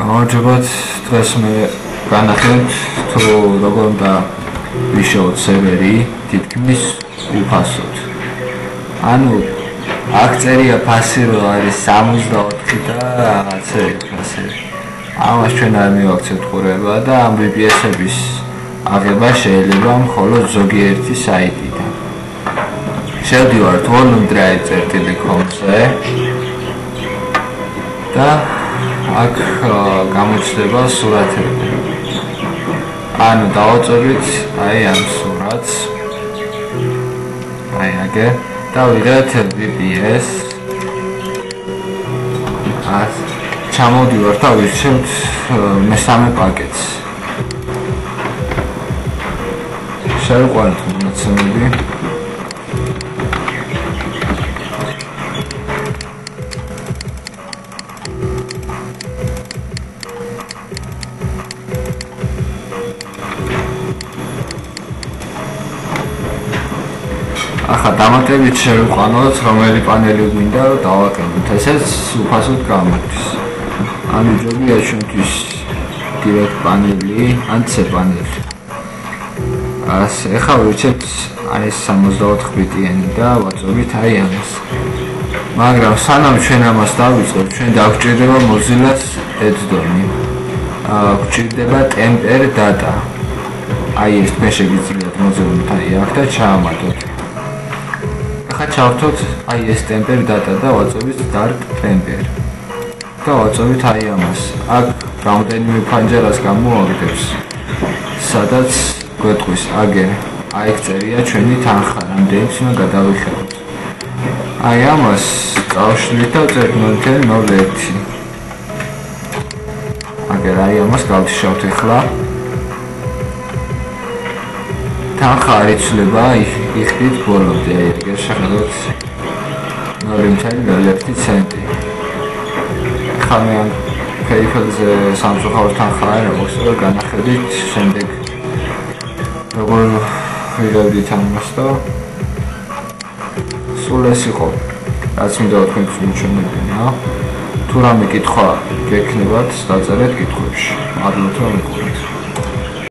გამარჯობათ, დღეს მე განახილეთ თუ როგორ უნდა ვიშოვოთ სერვერი თითქმის უფასოდ. ანუ აქ წერია ფასი რო არის 64 და რაღაცები ფასი. ამას ჩვენ არ მივაქცევთ ყურება და ამ VPS-ების აღება შეიძლება მხოლოდ ზოგიერთი საიტიდან. შევდივართ volumedrive.com-ზე და აქ გამოჩნდება სურათები. ანუ დავაწვევით აი ამ სურათს. აი აგე და ვიღებთ VPS. ჩამოვდივართ და ვირჩევთ მესამე პაკეტს. შევყვანთ მონაცემები. ახლა დამატებით შევყვანოთ რომელი პანელი გვინდა რომ დავაკეთოთ. ესეც უფასოდ გამოდის. ანუ ჯობია ჩვენთვის direct პანელი, ან C პანელი. ახლა ვირჩევთ აი 64 ბიტიანი და ვაწვევით აი ამას. მაგრამ სანამ ჩვენ ამას დავიწყებთ, ჩვენ დაგვჭირდება Mozilla-ს add-on-ი. გვჭირდება temper data. აი ეს მე შეგიძლიათ Mozilla-თან იახ და ჩაამატოთ. ახლა ჩავთოთ აი ეს temper data და ვაწვევით start temper. და ვაწვევით აი ამას. აქ რამდენიმე ფანჯარას გამოაგდებს. სადაც გვეტყვის აგე აი წერია ჩვენი თანხა, რამდენიც უნდა გადავიხადოთ. აი ამას წავშლით და ვწერთ 0.01. აგერ აი ამას გავშავთ ახლა. თანხა არ იცვლება, იხდით ბოლომდე, აი ეგ შეხედოთ 0.01 ცენტი. ახლა მე ამ PayPal-ზე სამწუხაროდ თანხა არ აქვს და განახედით შემდეგ როგორ ვიღებდით ამას და სულ ეს იყო რაც მინდა თქვენთვის მიჩვენებინა. თუ რამე კითხვა გექნებათ, დაწერეთ კითხვებში. მადლობთ რომ მიყურეთ.